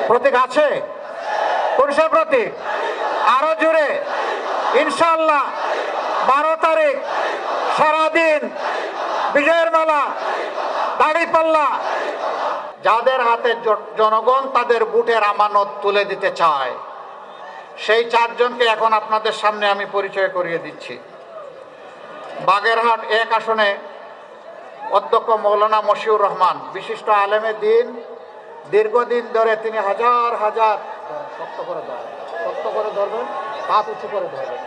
প্রতীক আছে? পুরুষের প্রতীক আরো জোরে ইনশাআল্লাহ। 12 তারিখ সারাদিন বিজয়ের মেলা, দাঁড়িপাল্লা। যাদের হাতে জনগণ তাদের বুটের আমানত তুলে দিতে চায়, সেই 4 জনকে এখন আপনাদের সামনে আমি পরিচয় করিয়ে দিচ্ছি। বাগেরহাট 1 আসনে অধ্যক্ষ মৌলানা মশিউর রহমান, বিশিষ্ট আলেমে দিন। দীর্ঘদিন ধরে তিনি হাজার হাজার, শক্ত করে ধরবেন, হাত উঁচু করে ধরবেন।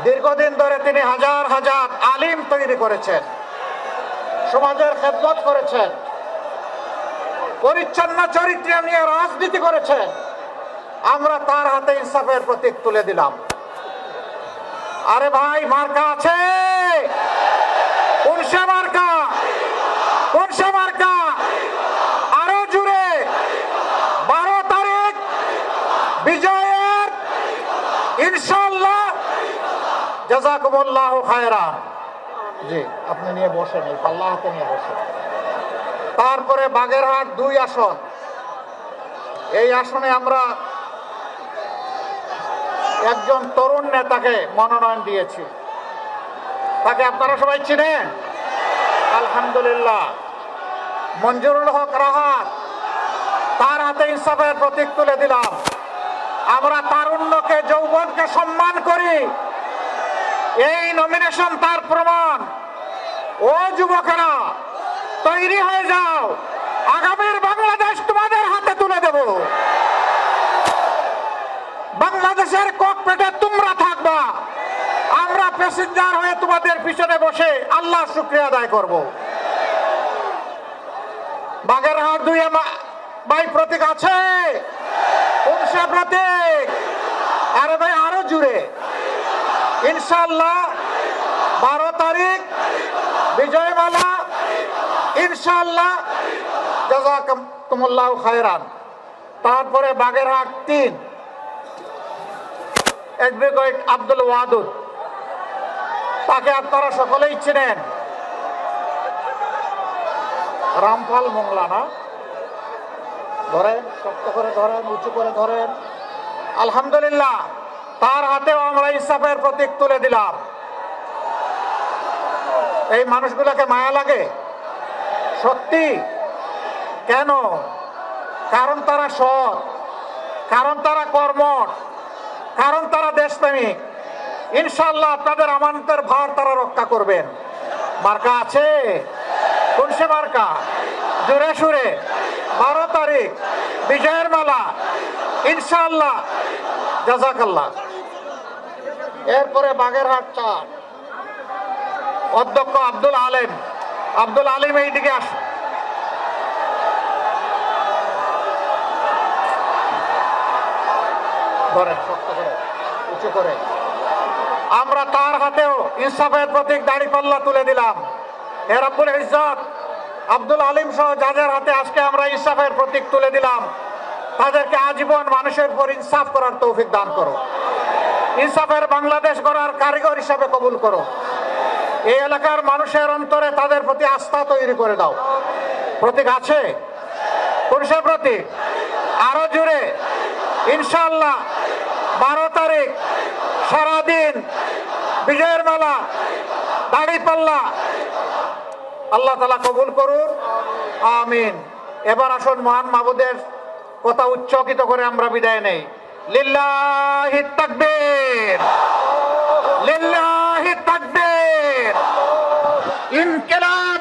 দীর্ঘদিন ধরে তিনি হাজার হাজার আলিম তৈরি করেছেন, সমাজের খেদমত করেছেন, পরিচ্ছন্ন চরিত্র নিয়ে রাজনীতি করেছেন। আমরা তার হাতে ইনসাফের প্রতীক তুলে দিলাম। আরে ভাই, মার্কা আছে? কোন সে মার্কা? কোন সে মার্কা? আরো জুড়ে 12 তারিখ বিজয়ের ইনশাআল্লাহ। জাযাকুমুল্লাহু খায়রান। জি, আপনি নিয়ে বসেন, এই পাল্লা হাতে নিয়ে বসেন। তারপরে বাগেরহাট 2 আসন। এই আসনে আমরা একজন তরুণ নেতাকে মনোনয়ন দিয়েছি। তাকে আপনারা সবাই চিনেন, আলহামদুলিল্লাহ, মঞ্জুরুল হক রাহাত। তার হাতে ইনসাফের প্রতীক তুলে দিলাম। আমরা তারুণ্যকে, যৌবনকে সম্মান করি। এই নমিনেশন তার প্রমাণ। ও যুবকেরা, তৈরি হয়ে যাও, আগামীর বাংলাদেশ তোমাদের হাতে তুলে দেব। বাংলাদেশের ককপিটে তোমরা থাকবা, আমরা প্যাসেঞ্জার হয়ে তোমাদের পিছনে বসে আল্লাহর শুকরিয়া আদায় করব। বাগেরহাট 2 ভাই প্রতীক আছে? কোন সে প্রতীক? আরে ভাই, আরো জুড়ে ইনশাআল্লাহ। 12 তারিখ বিজয়মালা ইনশাআল্লাহ। জাযাকুমুল্লাহু খায়রান। তারপরে বাগেরহাট 3 অ্যাডভোকেট আব্দুল ওয়াদুদ। তাকে আপনারা সকলেই চিনেন, রামপাল মোংলা না? ধরেন, শক্ত করে ধরেন, উঁচু করে ধরেন। আলহামদুলিল্লাহ, তার হাতেও আমরা ইনসাফের প্রতীক তুলে দিলাম। এই মানুষগুলোকে মায়া লাগে সত্যি। কেন? কারণ তারা সৎ, কারণ তারা কর্মঠ, কারণ তারা দেশপ্রেমিক। ইনশাআল্লাহ আপনাদের আমানতের ভার তারা রক্ষা করবেন। মার্কা আছে? কোন সে মার্কা? জোরে সুরে 12 তারিখ বিজয়ের মেলা ইনশাআল্লাহ। জাযাকাল্লাহ। এরপরে বাগেরহাট 4 অধ্যক্ষ আব্দুল আলিম। আব্দুল আলিম এইদিকে আস। ধরেন, শক্ত করে, উঁচু করে। আমরা তার হাতেও ইনসাফের প্রতীক দাঁড়িপাল্লা তুলে দিলাম। হে রব্বুল ইজ্জত, আব্দুল আলিম সহ যাদের হাতে আজকে আমরা ইনসাফের প্রতীক তুলে দিলাম, তাদেরকে আজীবন মানুষের উপর ইনসাফ করার তৌফিক দান করো। ইনসাফের বাংলাদেশ গড়ার কারিগর হিসাবে কবুল করো। এই এলাকার মানুষের অন্তরে তাদের প্রতি আস্থা তৈরি করে দাও। প্রতীক আছে? কোন সে প্রতীক? আরো জোরে ইনশাআল্লাহ। 12 তারিখ সারাদিন বিজয়ের মেলা, দাঁড়িপাল্লা। আল্লাহ তাআলা কবুল করুন, আমিন। এবার আসুন মহান মাবুদের কথা উচ্চকিত করে আমরা বিদায় নেই। লিল্লাহি তাকবীর, লিল্লাহি তাকবীর, ইনকিলাব।